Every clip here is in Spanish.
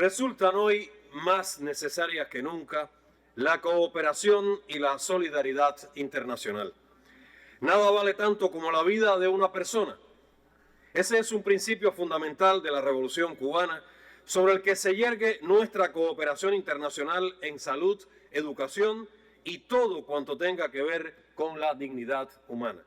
Resultan hoy más necesarias que nunca la cooperación y la solidaridad internacional. Nada vale tanto como la vida de una persona. Ese es un principio fundamental de la Revolución Cubana, sobre el que se yergue nuestra cooperación internacional en salud, educación y todo cuanto tenga que ver con la dignidad humana.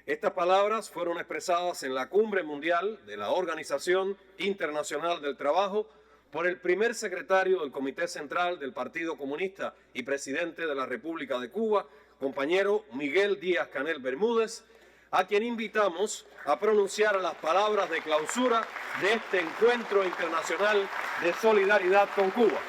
Estas palabras fueron expresadas en la Cumbre Mundial de la Organización Internacional del Trabajo por el primer secretario del Comité Central del Partido Comunista y presidente de la República de Cuba, compañero Miguel Díaz-Canel Bermúdez, a quien invitamos a pronunciar las palabras de clausura de este encuentro internacional de solidaridad con Cuba.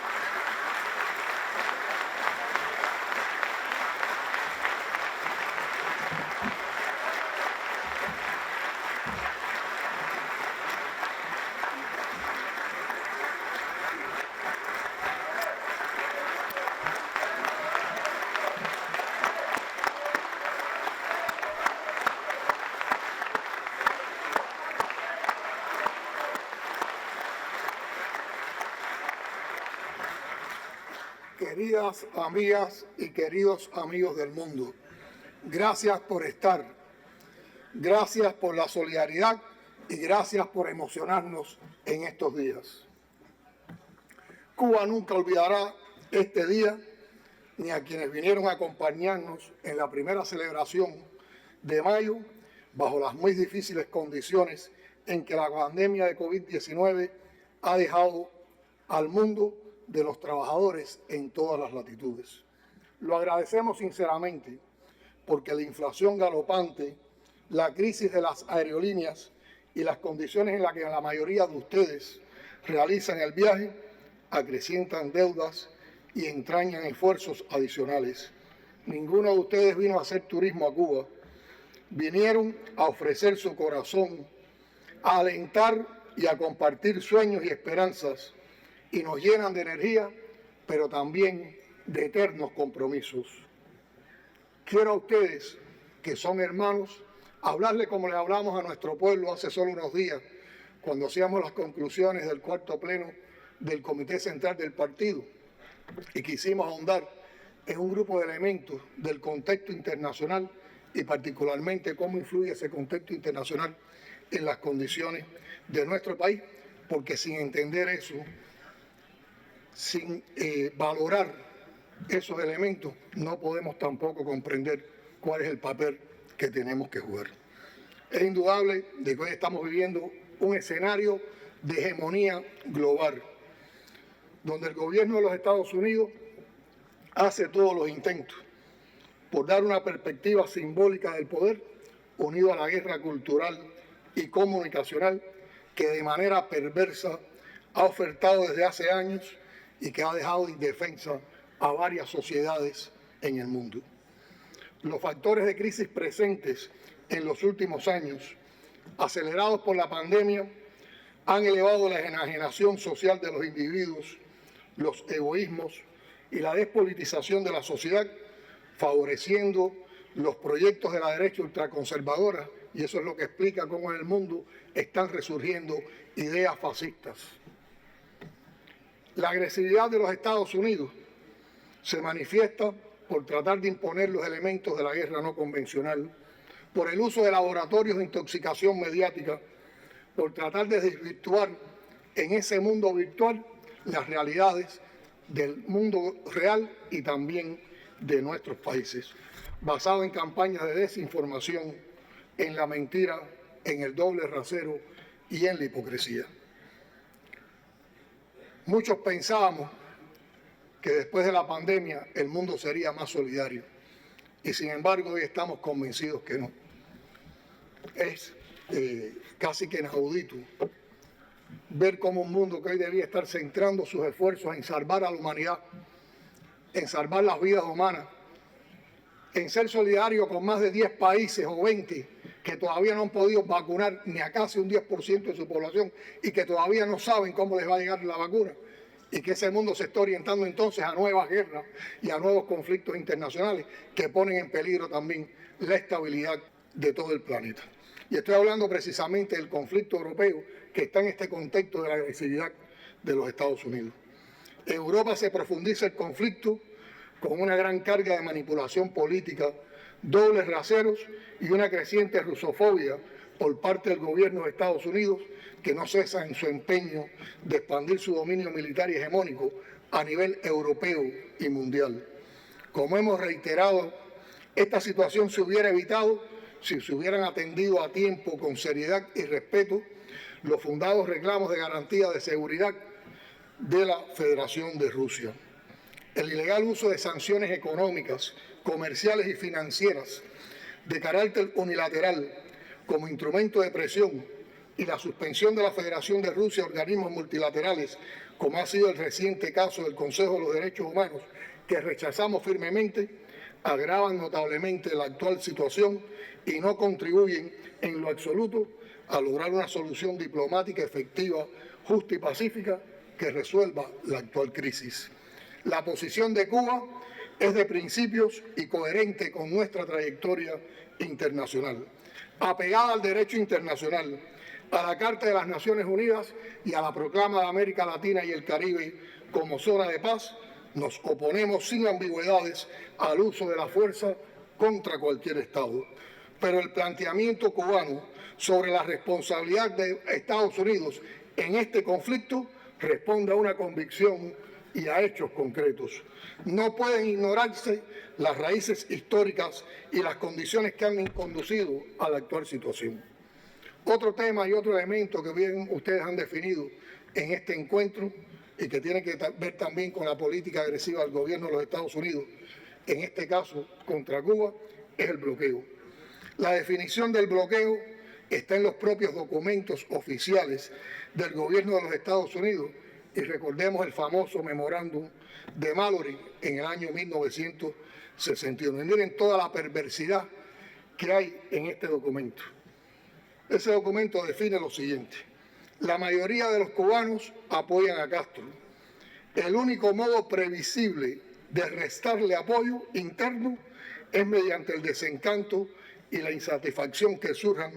Queridas amigas y queridos amigos del mundo, gracias por estar, gracias por la solidaridad y gracias por emocionarnos en estos días. Cuba nunca olvidará este día ni a quienes vinieron a acompañarnos en la primera celebración de mayo bajo las muy difíciles condiciones en que la pandemia de COVID-19 ha dejado al mundo de los trabajadores en todas las latitudes. Lo agradecemos sinceramente porque la inflación galopante, la crisis de las aerolíneas y las condiciones en las que la mayoría de ustedes realizan el viaje acrecientan deudas y entrañan esfuerzos adicionales. Ninguno de ustedes vino a hacer turismo a Cuba. Vinieron a ofrecer su corazón, a alentar y a compartir sueños y esperanzas, y nos llenan de energía, pero también de eternos compromisos. Quiero a ustedes, que son hermanos, hablarle como le hablamos a nuestro pueblo hace solo unos días, cuando hacíamos las conclusiones del cuarto pleno del Comité Central del Partido, y quisimos ahondar en un grupo de elementos del contexto internacional y particularmente cómo influye ese contexto internacional en las condiciones de nuestro país, porque sin entender eso, sin valorar esos elementos, no podemos tampoco comprender cuál es el papel que tenemos que jugar. Es indudable de que hoy estamos viviendo un escenario de hegemonía global, donde el gobierno de los Estados Unidos hace todos los intentos por dar una perspectiva simbólica del poder, unido a la guerra cultural y comunicacional que de manera perversa ha ofertado desde hace años y que ha dejado indefensa a varias sociedades en el mundo. Los factores de crisis presentes en los últimos años, acelerados por la pandemia, han elevado la enajenación social de los individuos, los egoísmos y la despolitización de la sociedad, favoreciendo los proyectos de la derecha ultraconservadora, y eso es lo que explica cómo en el mundo están resurgiendo ideas fascistas. La agresividad de los Estados Unidos se manifiesta por tratar de imponer los elementos de la guerra no convencional, por el uso de laboratorios de intoxicación mediática, por tratar de desvirtuar en ese mundo virtual las realidades del mundo real y también de nuestros países, basado en campañas de desinformación, en la mentira, en el doble rasero y en la hipocresía. Muchos pensábamos que después de la pandemia el mundo sería más solidario y sin embargo hoy estamos convencidos que no. Es casi que inaudito ver cómo un mundo que hoy debía estar centrando sus esfuerzos en salvar a la humanidad, en salvar las vidas humanas, en ser solidario con más de 10 países o 20 que todavía no han podido vacunar ni a casi un 10% de su población y que todavía no saben cómo les va a llegar la vacuna, y que ese mundo se está orientando entonces a nuevas guerras y a nuevos conflictos internacionales que ponen en peligro también la estabilidad de todo el planeta. Y estoy hablando precisamente del conflicto europeo que está en este contexto de la agresividad de los Estados Unidos. En Europa se profundiza el conflicto con una gran carga de manipulación política, dobles raseros y una creciente rusofobia por parte del gobierno de Estados Unidos, que no cesa en su empeño de expandir su dominio militar y hegemónico a nivel europeo y mundial. Como hemos reiterado, esta situación se hubiera evitado si se hubieran atendido a tiempo, con seriedad y respeto, los fundados reclamos de garantía de seguridad de la Federación de Rusia. El ilegal uso de sanciones económicas, comerciales y financieras de carácter unilateral como instrumento de presión y la suspensión de la Federación de Rusia a organismos multilaterales, como ha sido el reciente caso del Consejo de los Derechos Humanos, que rechazamos firmemente, agravan notablemente la actual situación y no contribuyen en lo absoluto a lograr una solución diplomática efectiva, justa y pacífica que resuelva la actual crisis. La posición de Cuba es de principios y coherente con nuestra trayectoria internacional, apegada al derecho internacional, a la Carta de las Naciones Unidas y a la proclama de América Latina y el Caribe como zona de paz. Nos oponemos sin ambigüedades al uso de la fuerza contra cualquier Estado. Pero el planteamiento cubano sobre la responsabilidad de Estados Unidos en este conflicto responde a una convicción y a hechos concretos. No pueden ignorarse las raíces históricas y las condiciones que han conducido a la actual situación. Otro tema y otro elemento que bien ustedes han definido en este encuentro y que tiene que ver también con la política agresiva del gobierno de los Estados Unidos, en este caso contra Cuba, es el bloqueo. La definición del bloqueo está en los propios documentos oficiales del gobierno de los Estados Unidos, y recordemos el famoso memorándum de Mallory en el año 1961. Y miren toda la perversidad que hay en este documento. Ese documento define lo siguiente: la mayoría de los cubanos apoyan a Castro. El único modo previsible de restarle apoyo interno es mediante el desencanto y la insatisfacción que surjan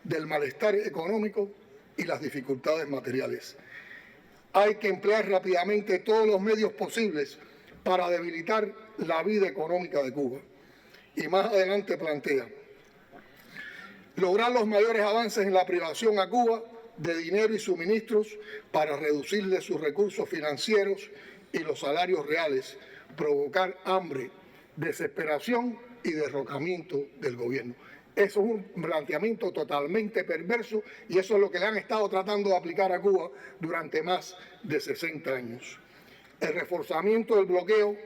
del malestar económico y las dificultades materiales. Hay que emplear rápidamente todos los medios posibles para debilitar la vida económica de Cuba. Y más adelante plantea: lograr los mayores avances en la privación a Cuba de dinero y suministros para reducirle sus recursos financieros y los salarios reales, provocar hambre, desesperación y derrocamiento del gobierno. Eso es un planteamiento totalmente perverso y eso es lo que le han estado tratando de aplicar a Cuba durante más de 60 años. El reforzamiento del bloqueo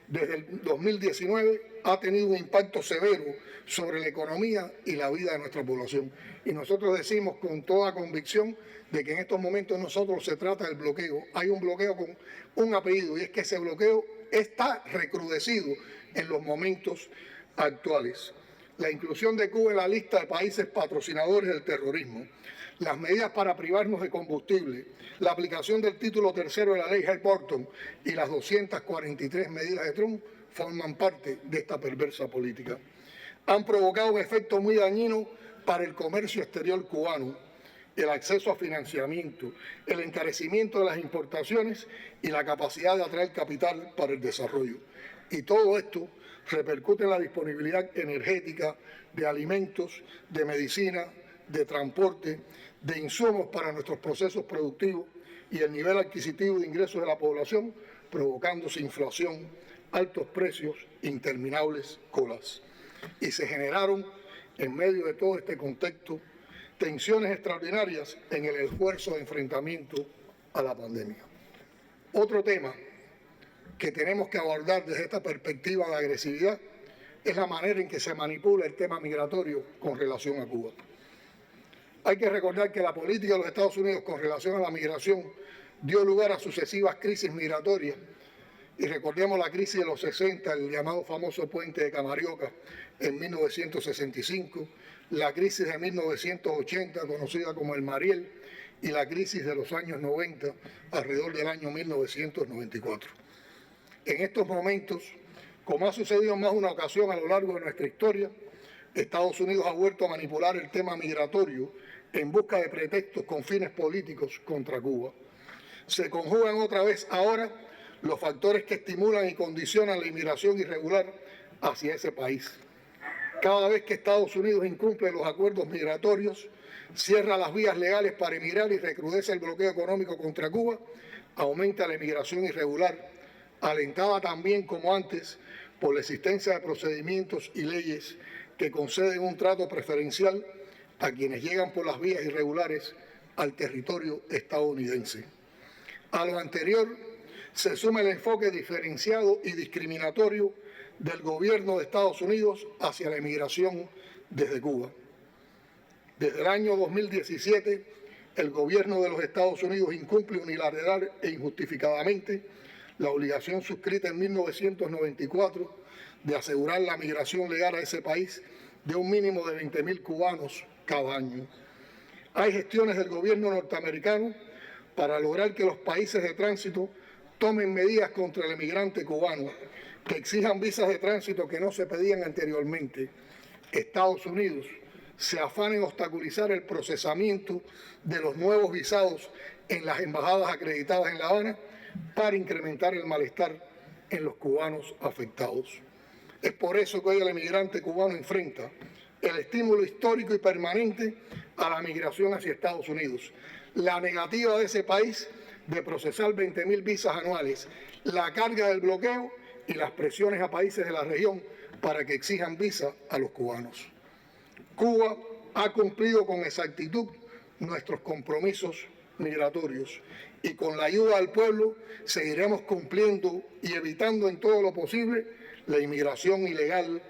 desde el 2019 ha tenido un impacto severo sobre la economía y la vida de nuestra población. Y nosotros decimos con toda convicción de que en estos momentos nosotros se trata del bloqueo. Hay un bloqueo con un apellido y es que ese bloqueo está recrudecido en los momentos actuales. La inclusión de Cuba en la lista de países patrocinadores del terrorismo, las medidas para privarnos de combustible, la aplicación del título tercero de la ley Hart-Burton y las 243 medidas de Trump forman parte de esta perversa política. Han provocado un efecto muy dañino para el comercio exterior cubano, el acceso a financiamiento, el encarecimiento de las importaciones y la capacidad de atraer capital para el desarrollo. Y todo esto repercute en la disponibilidad energética, de alimentos, de medicina, de transporte, de insumos para nuestros procesos productivos y el nivel adquisitivo de ingresos de la población, provocándose inflación, altos precios, interminables colas. Y se generaron, en medio de todo este contexto, tensiones extraordinarias en el esfuerzo de enfrentamiento a la pandemia. Otro tema que tenemos que abordar desde esta perspectiva de agresividad es la manera en que se manipula el tema migratorio con relación a Cuba. Hay que recordar que la política de los Estados Unidos con relación a la migración dio lugar a sucesivas crisis migratorias. Y recordemos la crisis de los 60, el llamado famoso puente de Camarioca en 1965, la crisis de 1980, conocida como el Mariel, y la crisis de los años 90, alrededor del año 1994. En estos momentos, como ha sucedido en más de una ocasión a lo largo de nuestra historia, Estados Unidos ha vuelto a manipular el tema migratorio en busca de pretextos con fines políticos contra Cuba. se conjugan otra vez ahora los factores que estimulan y condicionan la inmigración irregular hacia ese país. Cada vez que Estados Unidos incumple los acuerdos migratorios, cierra las vías legales para emigrar y recrudece el bloqueo económico contra Cuba, aumenta la inmigración irregular, alentada también como antes por la existencia de procedimientos y leyes que conceden un trato preferencial a quienes llegan por las vías irregulares al territorio estadounidense. A lo anterior se suma el enfoque diferenciado y discriminatorio del gobierno de Estados Unidos hacia la inmigración desde Cuba. Desde el año 2017, el gobierno de los Estados Unidos incumple unilateral e injustificadamente la obligación suscrita en 1994 de asegurar la migración legal a ese país de un mínimo de 20.000 cubanos cada año. Hay gestiones del gobierno norteamericano para lograr que los países de tránsito tomen medidas contra el emigrante cubano, que exijan visas de tránsito que no se pedían anteriormente. Estados Unidos se afana en obstaculizar el procesamiento de los nuevos visados en las embajadas acreditadas en La Habana para incrementar el malestar en los cubanos afectados. Es por eso que hoy el emigrante cubano enfrenta el estímulo histórico y permanente a la migración hacia Estados Unidos, la negativa de ese país de procesar 20.000 visas anuales, la carga del bloqueo y las presiones a países de la región para que exijan visa a los cubanos. Cuba ha cumplido con exactitud nuestros compromisos migratorios y con la ayuda del pueblo seguiremos cumpliendo y evitando en todo lo posible la inmigración ilegal,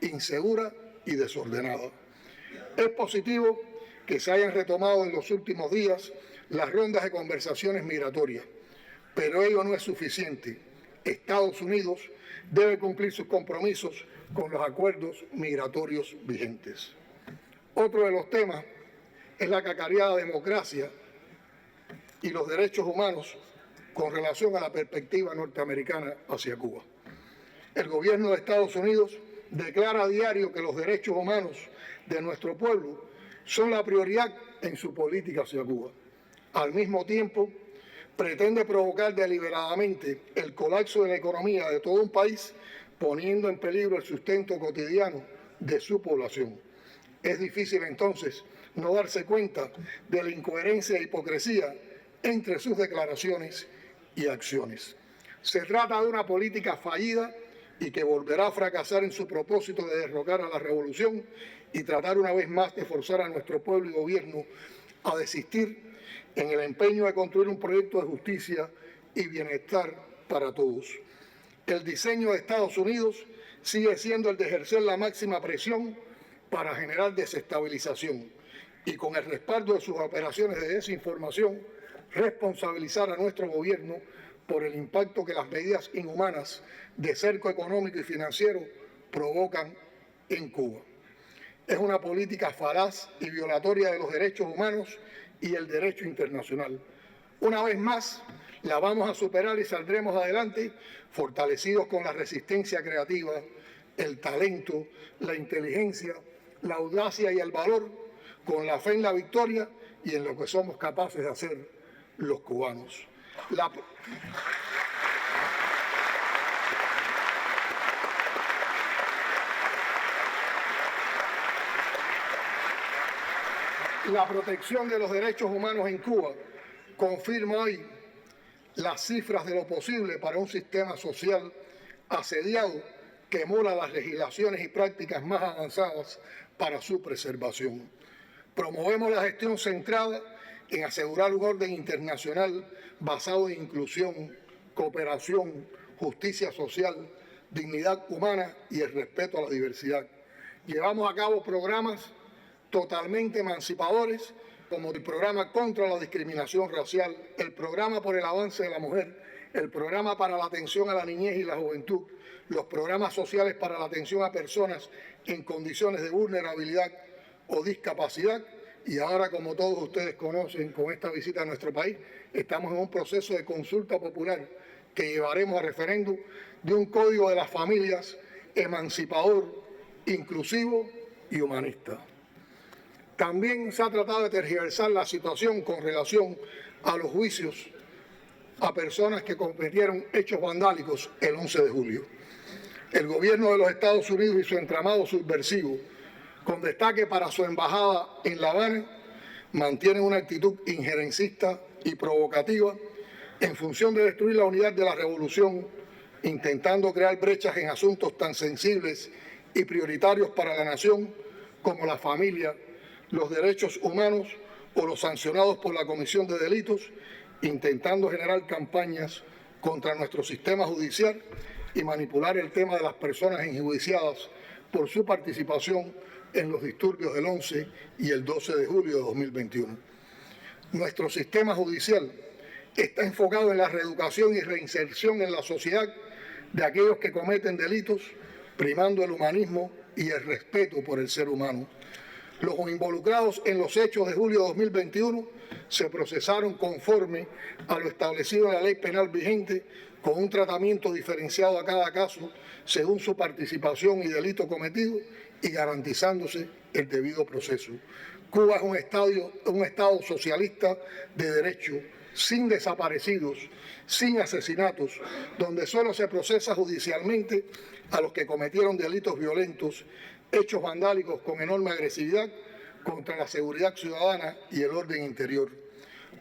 insegura y desordenada. Es positivo que se hayan retomado en los últimos días las rondas de conversaciones migratorias, pero ello no es suficiente. Estados Unidos debe cumplir sus compromisos con los acuerdos migratorios vigentes. Otro de los temas es la cacareada democracia y los derechos humanos con relación a la perspectiva norteamericana hacia Cuba. El gobierno de Estados Unidos declara a diario que los derechos humanos de nuestro pueblo son la prioridad en su política hacia Cuba. Al mismo tiempo, pretende provocar deliberadamente el colapso de la economía de todo un país, poniendo en peligro el sustento cotidiano de su población. Es difícil entonces no darse cuenta de la incoherencia e hipocresía entre sus declaraciones y acciones. Se trata de una política fallida y que volverá a fracasar en su propósito de derrocar a la revolución y tratar una vez más de forzar a nuestro pueblo y gobierno a desistir en el empeño de construir un proyecto de justicia y bienestar para todos. El diseño de Estados Unidos sigue siendo el de ejercer la máxima presión para generar desestabilización y con el respaldo de sus operaciones de desinformación, responsabilizar a nuestro gobierno por el impacto que las medidas inhumanas de cerco económico y financiero provocan en Cuba. Es una política falaz y violatoria de los derechos humanos y el derecho internacional. Una vez más, la vamos a superar y saldremos adelante fortalecidos con la resistencia creativa, el talento, la inteligencia, la audacia y el valor, con la fe en la victoria y en lo que somos capaces de hacer los cubanos. La protección de los derechos humanos en Cuba confirma hoy las cifras de lo posible para un sistema social asediado que emula las legislaciones y prácticas más avanzadas para su preservación. Promovemos la gestión centrada en asegurar un orden internacional basado en inclusión, cooperación, justicia social, dignidad humana y el respeto a la diversidad. Llevamos a cabo programas totalmente emancipadores, como el programa contra la discriminación racial, el programa por el avance de la mujer, el programa para la atención a la niñez y la juventud, los programas sociales para la atención a personas en condiciones de vulnerabilidad o discapacidad. Y ahora, como todos ustedes conocen, con esta visita a nuestro país, estamos en un proceso de consulta popular que llevaremos a referéndum de un código de las familias emancipador, inclusivo y humanista. También se ha tratado de tergiversar la situación con relación a los juicios a personas que cometieron hechos vandálicos el 11 de julio. El gobierno de los Estados Unidos y su entramado subversivo, con destaque para su embajada en La Habana, mantienen una actitud injerencista y provocativa en función de destruir la unidad de la revolución, intentando crear brechas en asuntos tan sensibles y prioritarios para la nación como la familia, los derechos humanos o los sancionados por la comisión de delitos, intentando generar campañas contra nuestro sistema judicial y manipular el tema de las personas enjuiciadas por su participación en los disturbios del 11 y el 12 de julio de 2021. Nuestro sistema judicial está enfocado en la reeducación y reinserción en la sociedad de aquellos que cometen delitos, primando el humanismo y el respeto por el ser humano. Los involucrados en los hechos de julio de 2021 se procesaron conforme a lo establecido en la ley penal vigente, con un tratamiento diferenciado a cada caso según su participación y delito cometido y garantizándose el debido proceso. Cuba es un estado socialista de derecho, sin desaparecidos, sin asesinatos, donde solo se procesa judicialmente a los que cometieron delitos violentos, hechos vandálicos con enorme agresividad contra la seguridad ciudadana y el orden interior.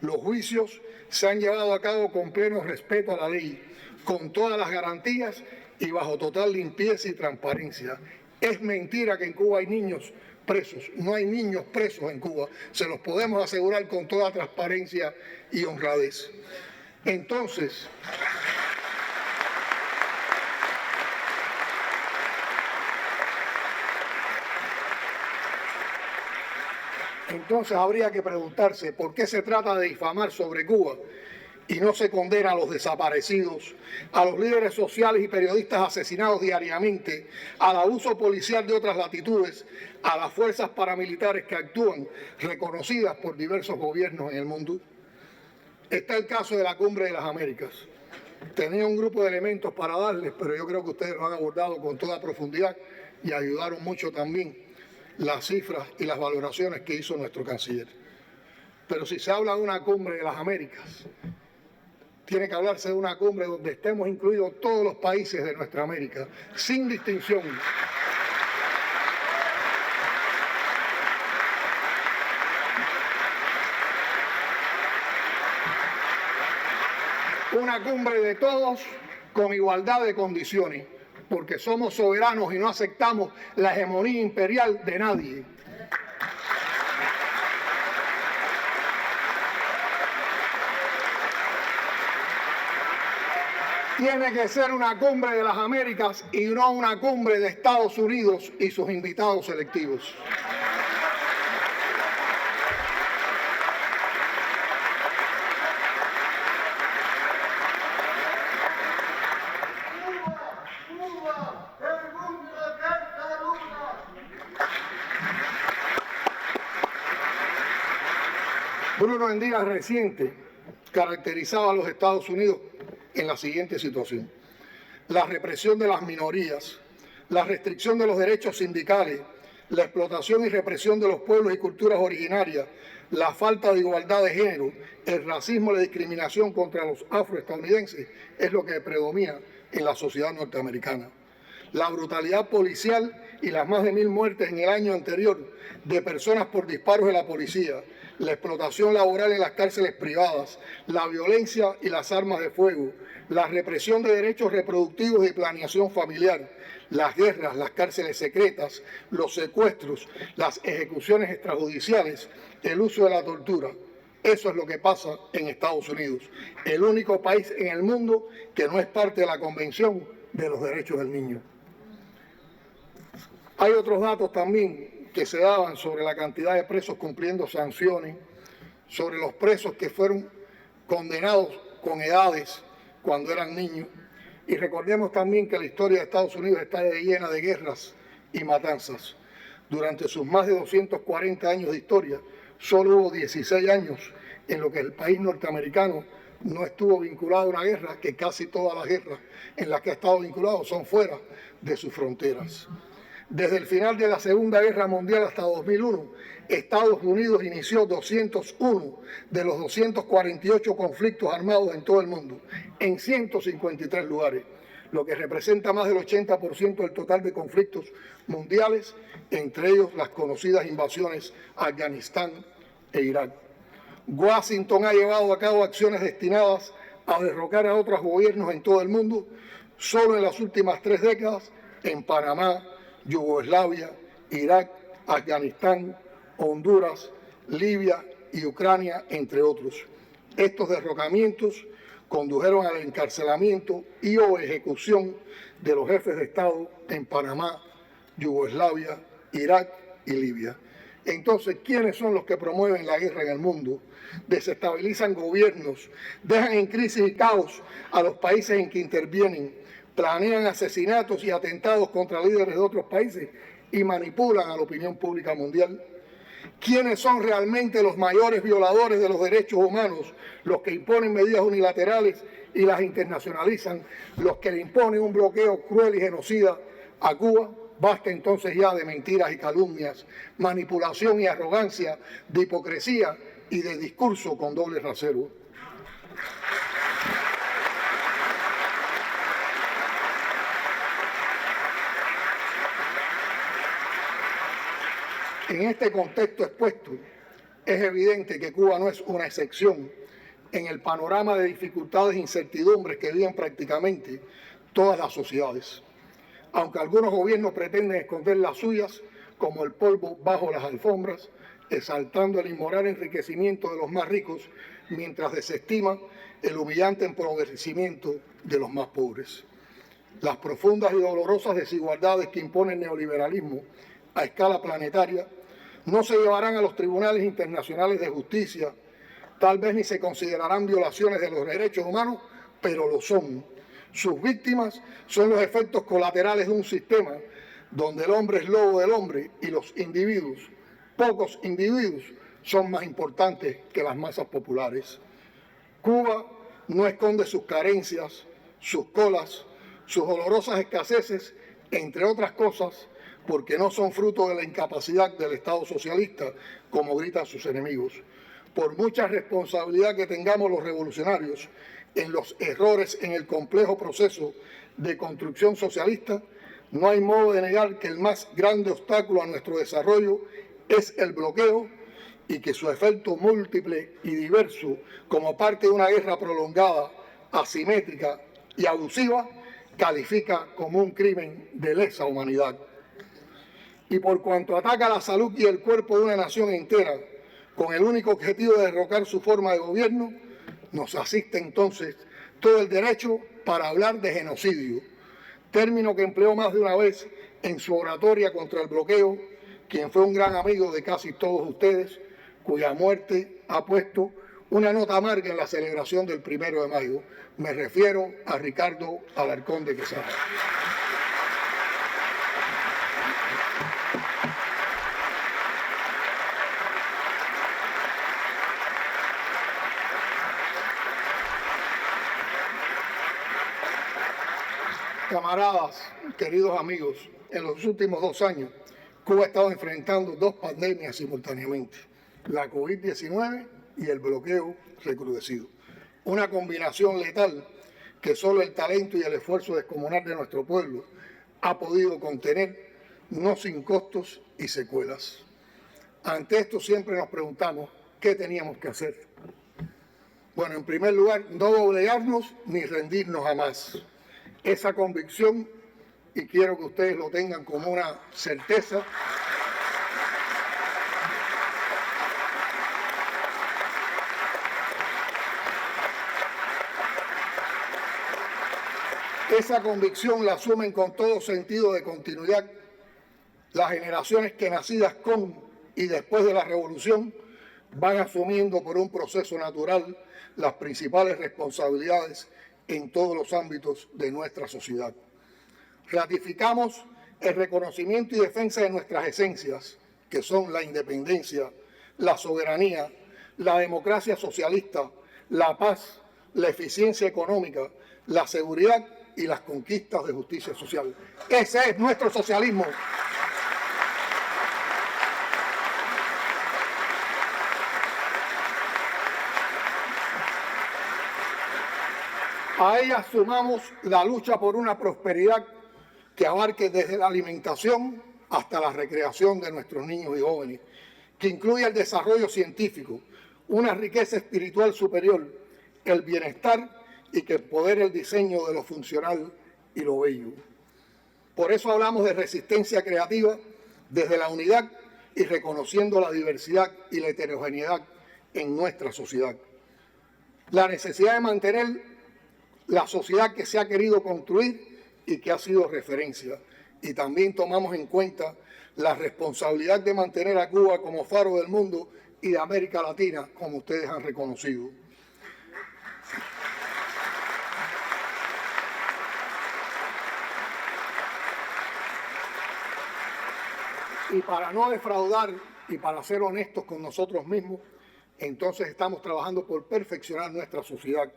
Los juicios se han llevado a cabo con pleno respeto a la ley, con todas las garantías y bajo total limpieza y transparencia. Es mentira que en Cuba hay niños presos. No hay niños presos en Cuba. Se los podemos asegurar con toda transparencia y honradez. Entonces, habría que preguntarse por qué se trata de difamar sobre Cuba y no se condena a los desaparecidos, a los líderes sociales y periodistas asesinados diariamente, al abuso policial de otras latitudes, a las fuerzas paramilitares que actúan, reconocidas por diversos gobiernos en el mundo. Está el caso de la Cumbre de las Américas. Tenía un grupo de elementos para darles, pero yo creo que ustedes lo han abordado con toda profundidad y ayudaron mucho también las cifras y las valoraciones que hizo nuestro canciller. Pero si se habla de una Cumbre de las Américas, tiene que hablarse de una cumbre donde estemos incluidos todos los países de nuestra América, sin distinción. Una cumbre de todos con igualdad de condiciones, porque somos soberanos y no aceptamos la hegemonía imperial de nadie. Tiene que ser una cumbre de las Américas y no una cumbre de Estados Unidos y sus invitados selectivos. Bruno, en días recientes, caracterizaba a los Estados Unidos en la siguiente situación: la represión de las minorías, la restricción de los derechos sindicales, la explotación y represión de los pueblos y culturas originarias, la falta de igualdad de género, el racismo y la discriminación contra los afroestadounidenses es lo que predomina en la sociedad norteamericana. La brutalidad policial y las más de 1000 muertes en el año anterior de personas por disparos de la policía, la explotación laboral en las cárceles privadas, la violencia y las armas de fuego, la represión de derechos reproductivos y planeación familiar, las guerras, las cárceles secretas, los secuestros, las ejecuciones extrajudiciales, el uso de la tortura. Eso es lo que pasa en Estados Unidos, el único país en el mundo que no es parte de la Convención de los Derechos del Niño. Hay otros datos también que se daban sobre la cantidad de presos cumpliendo sanciones, sobre los presos que fueron condenados con edades cuando eran niños. Y recordemos también que la historia de Estados Unidos está llena de guerras y matanzas. Durante sus más de 240 años de historia, solo hubo 16 años en los que el país norteamericano no estuvo vinculado a una guerra, que casi todas las guerras en las que ha estado vinculado son fuera de sus fronteras. Desde el final de la Segunda Guerra Mundial hasta 2001, Estados Unidos inició 201 de los 248 conflictos armados en todo el mundo, en 153 lugares, lo que representa más del 80% del total de conflictos mundiales, entre ellos las conocidas invasiones a Afganistán e Irak. Washington ha llevado a cabo acciones destinadas a derrocar a otros gobiernos en todo el mundo. Solo en las últimas 3 décadas, en Panamá, Yugoslavia, Irak, Afganistán, Honduras, Libia y Ucrania, entre otros. Estos derrocamientos condujeron al encarcelamiento y o ejecución de los jefes de Estado en Panamá, Yugoslavia, Irak y Libia. Entonces, ¿quiénes son los que promueven la guerra en el mundo? Desestabilizan gobiernos, dejan en crisis y caos a los países en que intervienen, planean asesinatos y atentados contra líderes de otros países y manipulan a la opinión pública mundial. ¿Quiénes son realmente los mayores violadores de los derechos humanos? Los que imponen medidas unilaterales y las internacionalizan, los que le imponen un bloqueo cruel y genocida a Cuba. Basta entonces ya de mentiras y calumnias, manipulación y arrogancia, de hipocresía y de discurso con doble rasero. En este contexto expuesto, es evidente que Cuba no es una excepción en el panorama de dificultades e incertidumbres que viven prácticamente todas las sociedades. Aunque algunos gobiernos pretenden esconder las suyas, como el polvo bajo las alfombras, exaltando el inmoral enriquecimiento de los más ricos, mientras desestima el humillante empobrecimiento de los más pobres. Las profundas y dolorosas desigualdades que impone el neoliberalismo a escala planetaria no se llevarán a los tribunales internacionales de justicia, tal vez ni se considerarán violaciones de los derechos humanos, pero lo son. Sus víctimas son los efectos colaterales de un sistema donde el hombre es lobo del hombre y los individuos, pocos individuos, son más importantes que las masas populares. Cuba no esconde sus carencias, sus colas, sus dolorosas escaseces, entre otras cosas, porque no son fruto de la incapacidad del Estado socialista, como gritan sus enemigos. Por mucha responsabilidad que tengamos los revolucionarios en los errores en el complejo proceso de construcción socialista, no hay modo de negar que el más grande obstáculo a nuestro desarrollo es el bloqueo y que su efecto múltiple y diverso, como parte de una guerra prolongada, asimétrica y abusiva, califica como un crimen de lesa humanidad. Y por cuanto ataca la salud y el cuerpo de una nación entera, con el único objetivo de derrocar su forma de gobierno, nos asiste entonces todo el derecho para hablar de genocidio, término que empleó más de una vez en su oratoria contra el bloqueo, quien fue un gran amigo de casi todos ustedes, cuya muerte ha puesto una nota amarga en la celebración del 1 de mayo. Me refiero a Ricardo Alarcón de Quesada. Camaradas, queridos amigos, en los últimos 2 años, Cuba ha estado enfrentando 2 pandemias simultáneamente, la COVID-19 y el bloqueo recrudecido. Una combinación letal que solo el talento y el esfuerzo descomunal de nuestro pueblo ha podido contener, no sin costos y secuelas. Ante esto siempre nos preguntamos, ¿qué teníamos que hacer? Bueno, en primer lugar, no doblegarnos ni rendirnos jamás. Esa convicción, y quiero que ustedes lo tengan como una certeza, esa convicción la asumen con todo sentido de continuidad las generaciones que nacidas con y después de la revolución van asumiendo por un proceso natural las principales responsabilidades en todos los ámbitos de nuestra sociedad. Ratificamos el reconocimiento y defensa de nuestras esencias, que son la independencia, la soberanía, la democracia socialista, la paz, la eficiencia económica, la seguridad y las conquistas de justicia social. Ese es nuestro socialismo. A ellas sumamos la lucha por una prosperidad que abarque desde la alimentación hasta la recreación de nuestros niños y jóvenes, que incluya el desarrollo científico, una riqueza espiritual superior, el bienestar y que empodere el diseño de lo funcional y lo bello. Por eso hablamos de resistencia creativa desde la unidad y reconociendo la diversidad y la heterogeneidad en nuestra sociedad. La necesidad de mantener la sociedad que se ha querido construir y que ha sido referencia. Y también tomamos en cuenta la responsabilidad de mantener a Cuba como faro del mundo y de América Latina, como ustedes han reconocido. Y para no defraudar y para ser honestos con nosotros mismos, entonces estamos trabajando por perfeccionar nuestra sociedad,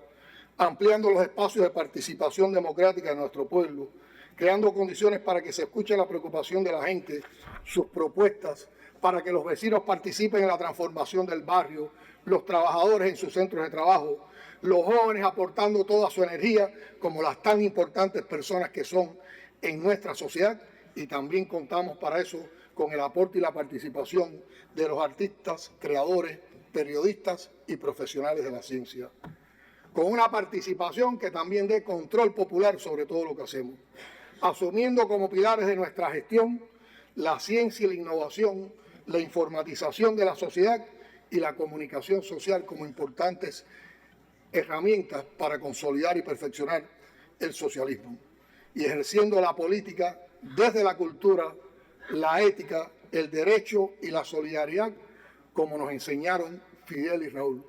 ampliando los espacios de participación democrática de nuestro pueblo, creando condiciones para que se escuche la preocupación de la gente, sus propuestas, para que los vecinos participen en la transformación del barrio, los trabajadores en sus centros de trabajo, los jóvenes aportando toda su energía como las tan importantes personas que son en nuestra sociedad, y también contamos para eso con el aporte y la participación de los artistas, creadores, periodistas y profesionales de la ciencia, con una participación que también dé control popular sobre todo lo que hacemos, asumiendo como pilares de nuestra gestión la ciencia y la innovación, la informatización de la sociedad y la comunicación social como importantes herramientas para consolidar y perfeccionar el socialismo, y ejerciendo la política desde la cultura, la ética, el derecho y la solidaridad, como nos enseñaron Fidel y Raúl.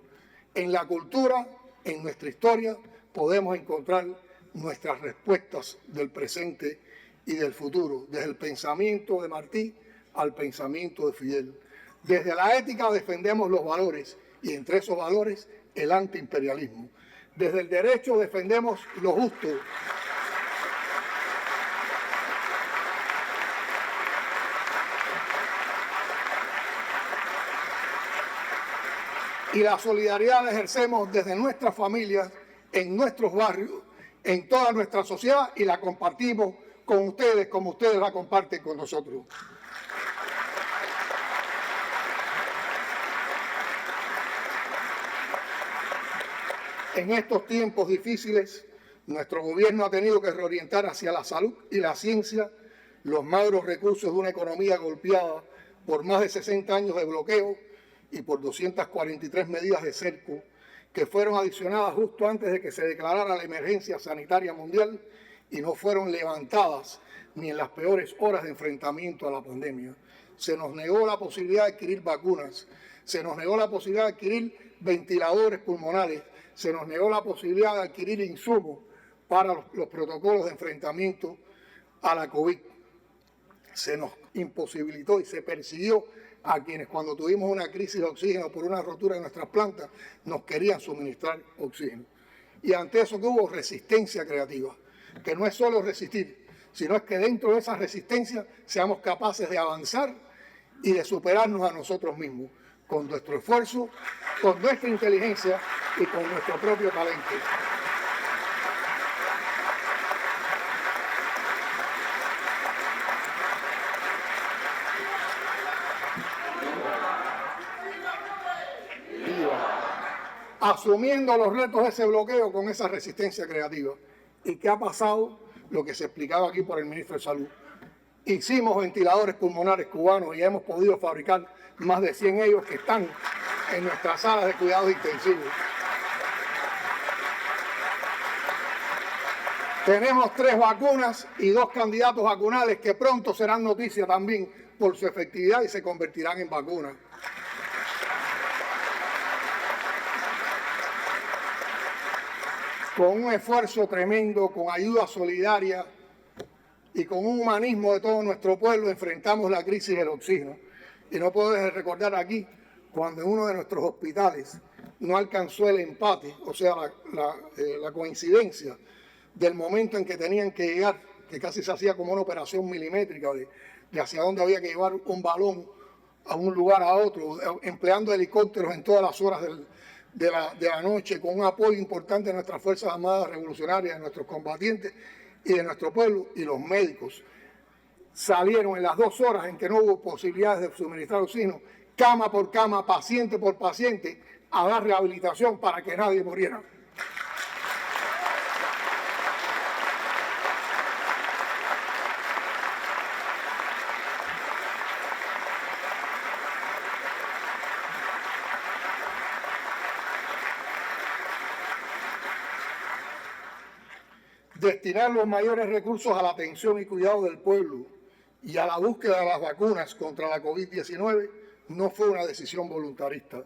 En la cultura, en nuestra historia, podemos encontrar nuestras respuestas del presente y del futuro, desde el pensamiento de Martí al pensamiento de Fidel. Desde la ética defendemos los valores y entre esos valores el antiimperialismo. Desde el derecho defendemos lo justo. Y la solidaridad la ejercemos desde nuestras familias, en nuestros barrios, en toda nuestra sociedad y la compartimos con ustedes como ustedes la comparten con nosotros. En estos tiempos difíciles, nuestro gobierno ha tenido que reorientar hacia la salud y la ciencia los magros recursos de una economía golpeada por más de 60 años de bloqueo y por 243 medidas de cerco que fueron adicionadas justo antes de que se declarara la emergencia sanitaria mundial y no fueron levantadas ni en las peores horas de enfrentamiento a la pandemia. Se nos negó la posibilidad de adquirir vacunas, se nos negó la posibilidad de adquirir ventiladores pulmonares, se nos negó la posibilidad de adquirir insumos para los protocolos de enfrentamiento a la COVID. Se nos imposibilitó y se persiguió a quienes cuando tuvimos una crisis de oxígeno por una rotura de nuestras plantas nos querían suministrar oxígeno. Y ante eso que hubo resistencia creativa, que no es solo resistir, sino es que dentro de esa resistencia seamos capaces de avanzar y de superarnos a nosotros mismos, con nuestro esfuerzo, con nuestra inteligencia y con nuestro propio talento. Asumiendo los retos de ese bloqueo con esa resistencia creativa. ¿Y qué ha pasado? Lo que se explicaba aquí por el ministro de Salud. Hicimos ventiladores pulmonares cubanos y hemos podido fabricar más de 100 ellos que están en nuestras salas de cuidados intensivos. Tenemos 3 vacunas y 2 candidatos vacunales que pronto serán noticia también por su efectividad y se convertirán en vacunas. Con un esfuerzo tremendo, con ayuda solidaria y con un humanismo de todo nuestro pueblo enfrentamos la crisis del oxígeno. Y no puedo dejar de recordar aquí cuando en uno de nuestros hospitales no alcanzó el empate, o sea, la coincidencia del momento en que tenían que llegar, que casi se hacía como una operación milimétrica de hacia dónde había que llevar un balón a un lugar a otro, empleando helicópteros en todas las horas de la noche, con un apoyo importante de nuestras Fuerzas Armadas Revolucionarias, de nuestros combatientes y de nuestro pueblo, y los médicos salieron en las 2 horas en que no hubo posibilidades de suministrar oxígeno, cama por cama, paciente por paciente, a dar rehabilitación para que nadie muriera. Destinar los mayores recursos a la atención y cuidado del pueblo y a la búsqueda de las vacunas contra la COVID-19 no fue una decisión voluntarista.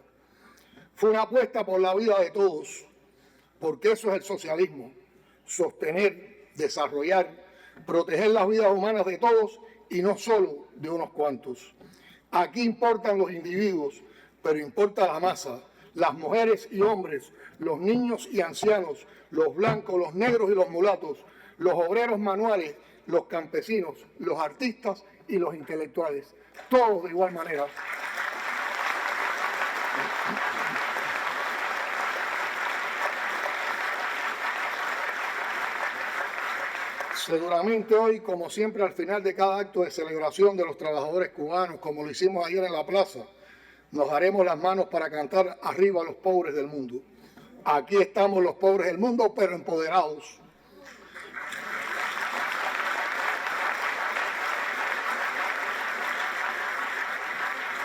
Fue una apuesta por la vida de todos, porque eso es el socialismo: sostener, desarrollar, proteger las vidas humanas de todos y no solo de unos cuantos. Aquí importan los individuos, pero importa la masa, las mujeres y hombres, los niños y ancianos, los blancos, los negros y los mulatos, los obreros manuales, los campesinos, los artistas y los intelectuales, todos de igual manera. Seguramente hoy, como siempre, al final de cada acto de celebración de los trabajadores cubanos, como lo hicimos ayer en la plaza, nos daremos las manos para cantar arriba a los pobres del mundo. Aquí estamos los pobres del mundo, pero empoderados.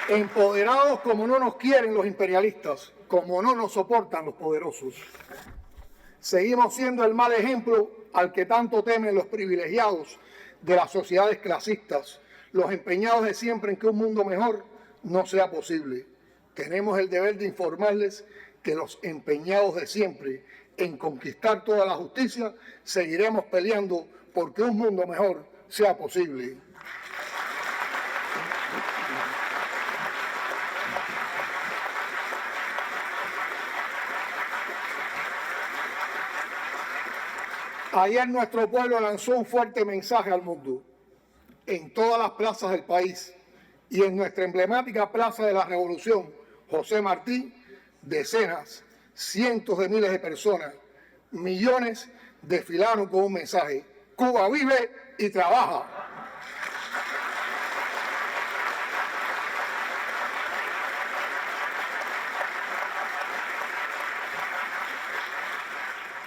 Empoderados como no nos quieren los imperialistas, como no nos soportan los poderosos. Seguimos siendo el mal ejemplo al que tanto temen los privilegiados de las sociedades clasistas, los empeñados de siempre en que un mundo mejor no sea posible. Tenemos el deber de informarles que los empeñados de siempre en conquistar toda la justicia seguiremos peleando porque un mundo mejor sea posible. Ayer nuestro pueblo lanzó un fuerte mensaje al mundo. En todas las plazas del país y en nuestra emblemática Plaza de la Revolución, José Martí, decenas, cientos de miles de personas, millones desfilaron con un mensaje: Cuba vive y trabaja.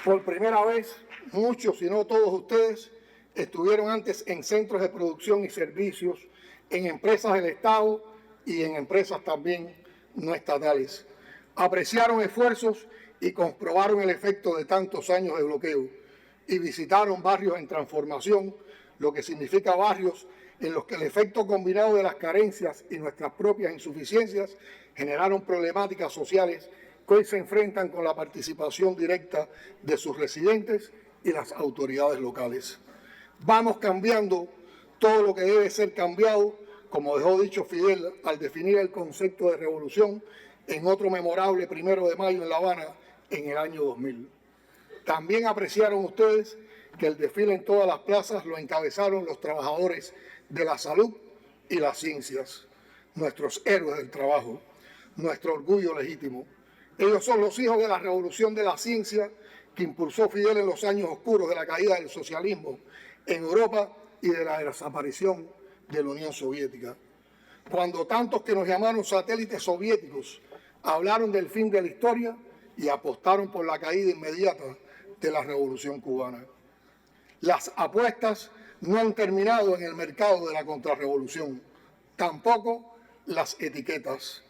Por primera vez, muchos, si no todos ustedes, estuvieron antes en centros de producción y servicios, en empresas del Estado y en empresas también no estatales. Apreciaron esfuerzos y comprobaron el efecto de tantos años de bloqueo y visitaron barrios en transformación, lo que significa barrios en los que el efecto combinado de las carencias y nuestras propias insuficiencias generaron problemáticas sociales que hoy se enfrentan con la participación directa de sus residentes y las autoridades locales. Vamos cambiando todo lo que debe ser cambiado, como dejó dicho Fidel al definir el concepto de revolución en otro memorable 1 de mayo en La Habana en el año 2000. También apreciaron ustedes que el desfile en todas las plazas lo encabezaron los trabajadores de la salud y las ciencias, nuestros héroes del trabajo, nuestro orgullo legítimo. Ellos son los hijos de la revolución de la ciencia que impulsó Fidel en los años oscuros de la caída del socialismo en Europa y de la desaparición de la Unión Soviética. Cuando tantos que nos llamaron satélites soviéticos hablaron del fin de la historia y apostaron por la caída inmediata de la revolución cubana. Las apuestas no han terminado en el mercado de la contrarrevolución, tampoco las etiquetas.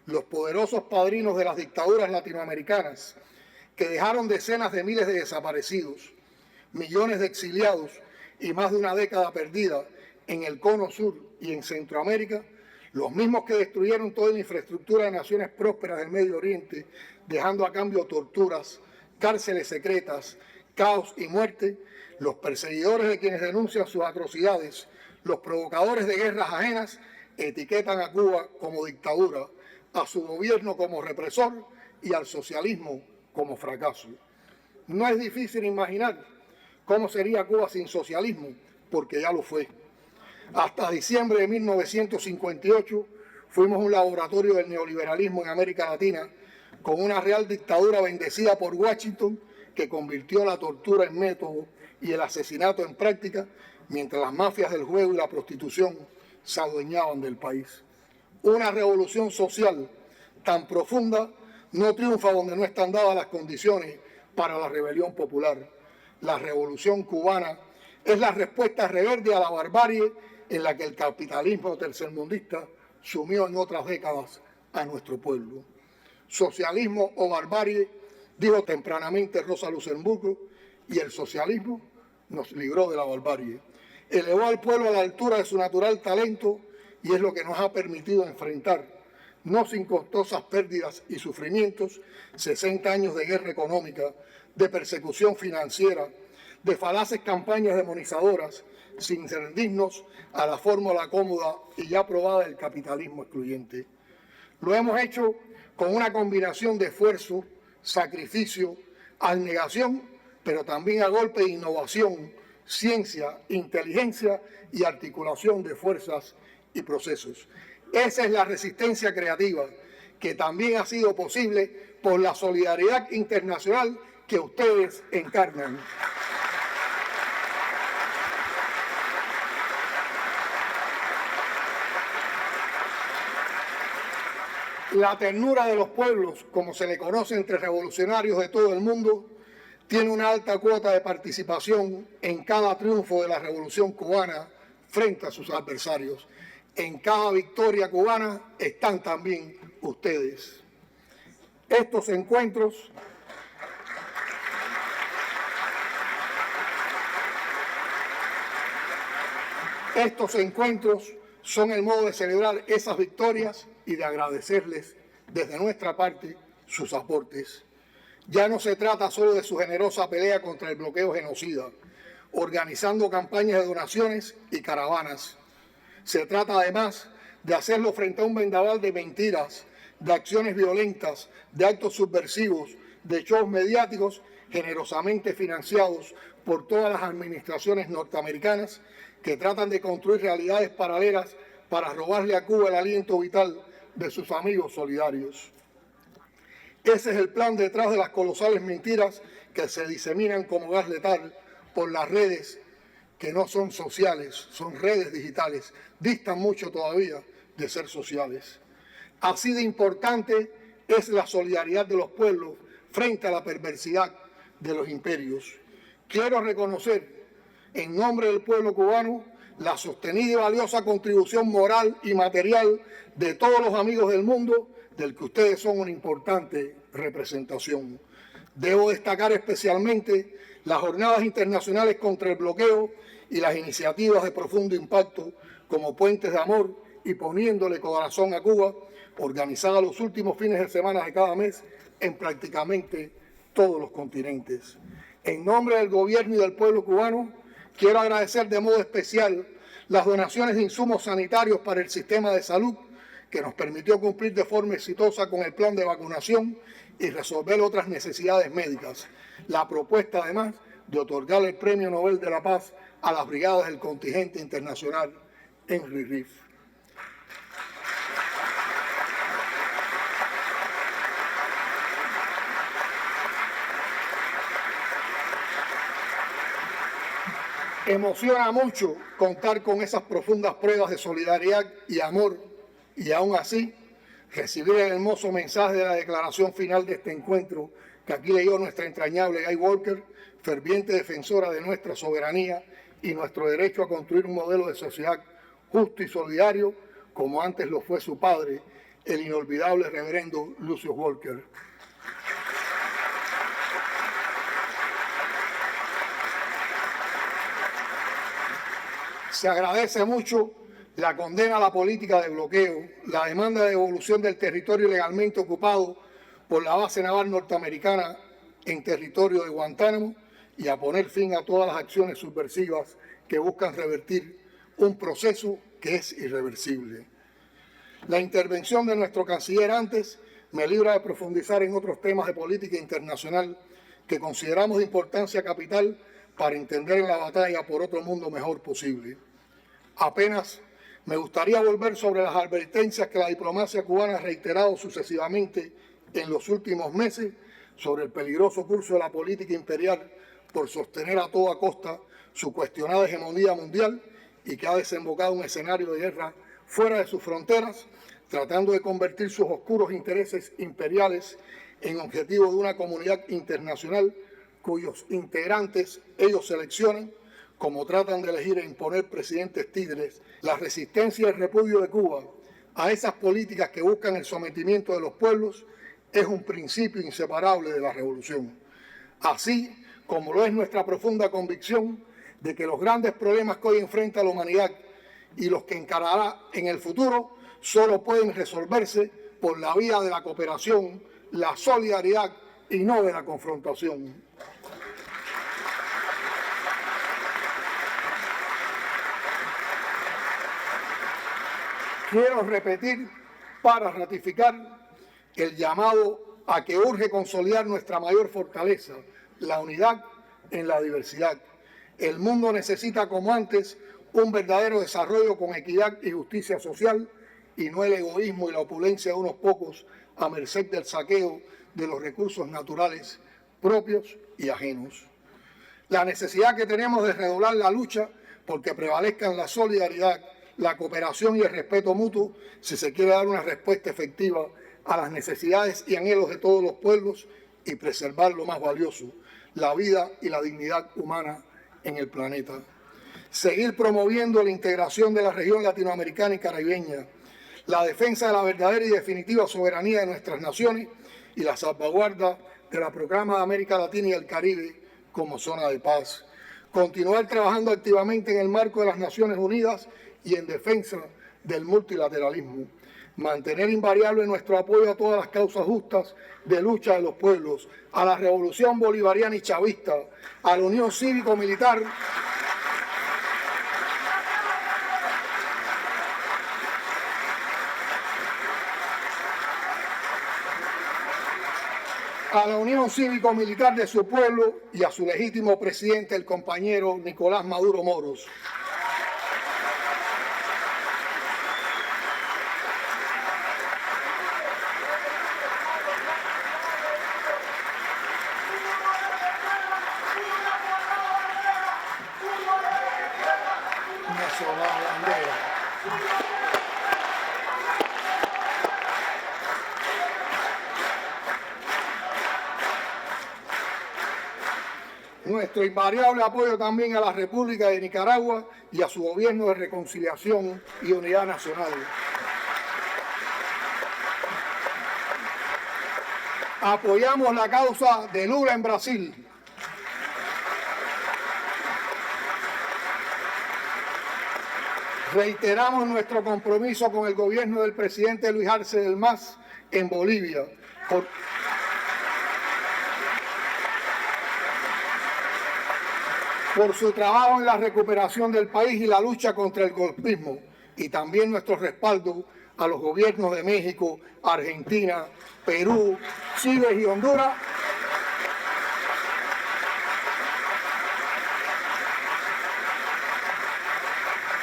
Los poderosos padrinos de las dictaduras latinoamericanas, que dejaron decenas de miles de desaparecidos, millones de exiliados y más de una década perdida en el Cono Sur y en Centroamérica, los mismos que destruyeron toda la infraestructura de naciones prósperas del Medio Oriente, dejando a cambio torturas, cárceles secretas, caos y muerte, los perseguidores de quienes denuncian sus atrocidades, los provocadores de guerras ajenas, etiquetan a Cuba como dictadura, a su gobierno como represor y al socialismo como fracaso. No es difícil imaginar cómo sería Cuba sin socialismo, porque ya lo fue. Hasta diciembre de 1958 fuimos un laboratorio del neoliberalismo en América Latina, con una real dictadura bendecida por Washington que convirtió la tortura en método y el asesinato en práctica, mientras las mafias del juego y la prostitución se adueñaban del país. Una revolución social tan profunda no triunfa donde no están dadas las condiciones para la rebelión popular. La revolución cubana es la respuesta rebelde a la barbarie en la que el capitalismo tercermundista sumió en otras décadas a nuestro pueblo. Socialismo o barbarie, dijo tempranamente Rosa Luxemburgo, y el socialismo nos libró de la barbarie. Elevó al pueblo a la altura de su natural talento y es lo que nos ha permitido enfrentar, no sin costosas pérdidas y sufrimientos, 60 años de guerra económica, de persecución financiera, de falaces campañas demonizadoras, sin rendirnos a la fórmula cómoda y ya probada del capitalismo excluyente. Lo hemos hecho con una combinación de esfuerzo, sacrificio, abnegación, pero también a golpe de innovación, ciencia, inteligencia y articulación de fuerzas y procesos. Esa es la resistencia creativa, que también ha sido posible por la solidaridad internacional que ustedes encarnan. La ternura de los pueblos, como se le conoce entre revolucionarios de todo el mundo, tiene una alta cuota de participación en cada triunfo de la revolución cubana frente a sus adversarios. En cada victoria cubana están también ustedes. Estos encuentros son el modo de celebrar esas victorias y de agradecerles desde nuestra parte sus aportes. Ya no se trata solo de su generosa pelea contra el bloqueo genocida, organizando campañas de donaciones y caravanas. Se trata además de hacerlo frente a un vendaval de mentiras, de acciones violentas, de actos subversivos, de shows mediáticos generosamente financiados por todas las administraciones norteamericanas que tratan de construir realidades paralelas para robarle a Cuba el aliento vital de sus amigos solidarios. Ese es el plan detrás de las colosales mentiras que se diseminan como gas letal por las redes que no son sociales, son redes digitales, distan mucho todavía de ser sociales. Así de importante es la solidaridad de los pueblos frente a la perversidad de los imperios. Quiero reconocer en nombre del pueblo cubano la sostenida y valiosa contribución moral y material de todos los amigos del mundo, del que ustedes son una importante representación. Debo destacar especialmente las jornadas internacionales contra el bloqueo y las iniciativas de profundo impacto como Puentes de Amor y Poniéndole Corazón a Cuba, organizadas los últimos fines de semana de cada mes en prácticamente todos los continentes. En nombre del gobierno y del pueblo cubano, quiero agradecer de modo especial las donaciones de insumos sanitarios para el sistema de salud que nos permitió cumplir de forma exitosa con el plan de vacunación y resolver otras necesidades médicas. La propuesta, además, de otorgar el Premio Nobel de la Paz a las brigadas del contingente internacional Henry Reef. Emociona mucho contar con esas profundas pruebas de solidaridad y amor y aún así recibir el hermoso mensaje de la declaración final de este encuentro que aquí leyó nuestra entrañable Guy Walker, ferviente defensora de nuestra soberanía y nuestro derecho a construir un modelo de sociedad justo y solidario como antes lo fue su padre, el inolvidable reverendo Lucius Walker. Se agradece mucho la condena a la política de bloqueo, la demanda de devolución del territorio ilegalmente ocupado por la base naval norteamericana en territorio de Guantánamo y a poner fin a todas las acciones subversivas que buscan revertir un proceso que es irreversible. La intervención de nuestro canciller antes me libra de profundizar en otros temas de política internacional que consideramos de importancia capital para entender en la batalla por otro mundo mejor posible. Apenas me gustaría volver sobre las advertencias que la diplomacia cubana ha reiterado sucesivamente en los últimos meses sobre el peligroso curso de la política imperial por sostener a toda costa su cuestionada hegemonía mundial y que ha desembocado en un escenario de guerra fuera de sus fronteras, tratando de convertir sus oscuros intereses imperiales en objetivo de una comunidad internacional cuyos integrantes ellos seleccionan, como tratan de elegir e imponer presidentes tigres. La resistencia y el repudio de Cuba a esas políticas que buscan el sometimiento de los pueblos es un principio inseparable de la revolución. Así como lo es nuestra profunda convicción de que los grandes problemas que hoy enfrenta la humanidad y los que encarará en el futuro solo pueden resolverse por la vía de la cooperación, la solidaridad y no de la confrontación. Quiero repetir para ratificar el llamado a que urge consolidar nuestra mayor fortaleza, la unidad en la diversidad. El mundo necesita, como antes, un verdadero desarrollo con equidad y justicia social y no el egoísmo y la opulencia de unos pocos a merced del saqueo de los recursos naturales propios y ajenos. La necesidad que tenemos de redoblar la lucha porque prevalezcan la solidaridad, la cooperación y el respeto mutuo si se quiere dar una respuesta efectiva a las necesidades y anhelos de todos los pueblos y preservar lo más valioso, la vida y la dignidad humana en el planeta. Seguir promoviendo la integración de la región latinoamericana y caribeña, la defensa de la verdadera y definitiva soberanía de nuestras naciones y la salvaguarda de la proclama de América Latina y el Caribe como zona de paz. Continuar trabajando activamente en el marco de las Naciones Unidas y en defensa del multilateralismo. Mantener invariable nuestro apoyo a todas las causas justas de lucha de los pueblos, a la revolución bolivariana y chavista, a la unión cívico-militar, de su pueblo y a su legítimo presidente, el compañero Nicolás Maduro Moros. Nuestro invariable apoyo también a la República de Nicaragua y a su gobierno de reconciliación y unidad nacional. Apoyamos la causa de Lula en Brasil. Reiteramos nuestro compromiso con el gobierno del presidente Luis Arce del MAS en Bolivia. Por su trabajo en la recuperación del país y la lucha contra el golpismo, y también nuestro respaldo a los gobiernos de México, Argentina, Perú, Chile y Honduras,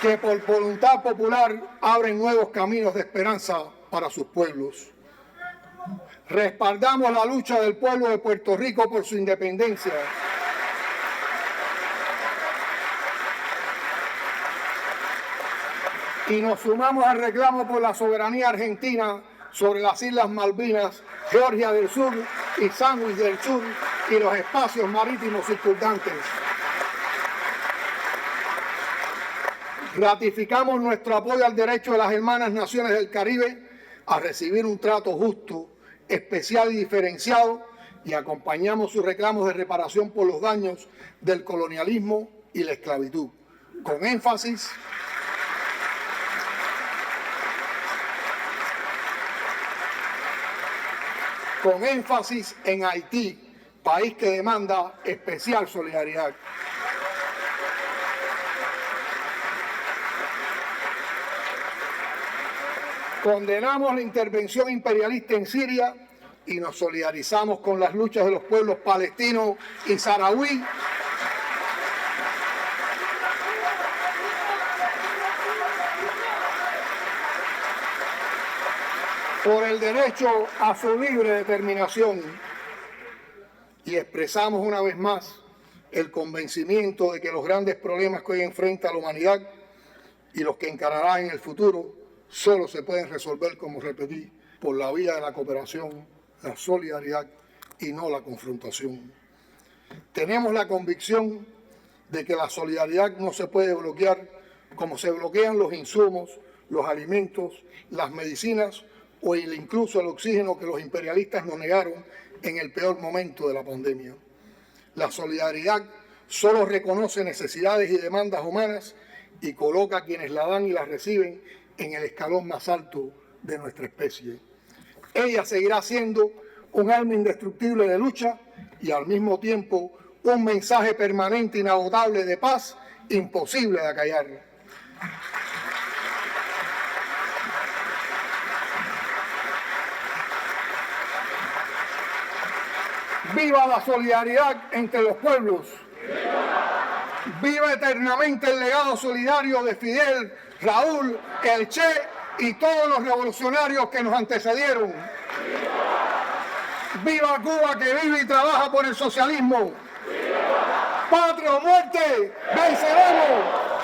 que por voluntad popular abren nuevos caminos de esperanza para sus pueblos. Respaldamos la lucha del pueblo de Puerto Rico por su independencia. Y nos sumamos al reclamo por la soberanía argentina sobre las Islas Malvinas, Georgia del Sur y Sandwich del Sur y los espacios marítimos circundantes. Ratificamos nuestro apoyo al derecho de las hermanas naciones del Caribe a recibir un trato justo, especial y diferenciado, y acompañamos sus reclamos de reparación por los daños del colonialismo y la esclavitud, con énfasis en Haití, país que demanda especial solidaridad. Condenamos la intervención imperialista en Siria y nos solidarizamos con las luchas de los pueblos palestinos y saharaui por el derecho a su libre determinación. Y expresamos una vez más el convencimiento de que los grandes problemas que hoy enfrenta la humanidad y los que encarará en el futuro solo se pueden resolver, como repetí, por la vía de la cooperación, la solidaridad y no la confrontación. Tenemos la convicción de que la solidaridad no se puede bloquear como se bloquean los insumos, los alimentos, las medicinas o incluso el oxígeno que los imperialistas nos negaron en el peor momento de la pandemia. La solidaridad solo reconoce necesidades y demandas humanas y coloca a quienes la dan y la reciben en el escalón más alto de nuestra especie. Ella seguirá siendo un arma indestructible de lucha y al mismo tiempo un mensaje permanente, inagotable de paz, imposible de acallar. ¡Viva la solidaridad entre los pueblos! ¡Viva eternamente el legado solidario de Fidel, Raúl, el Che y todos los revolucionarios que nos antecedieron! ¡Viva Cuba, que vive y trabaja por el socialismo! ¡Patria o muerte! ¡Venceremos!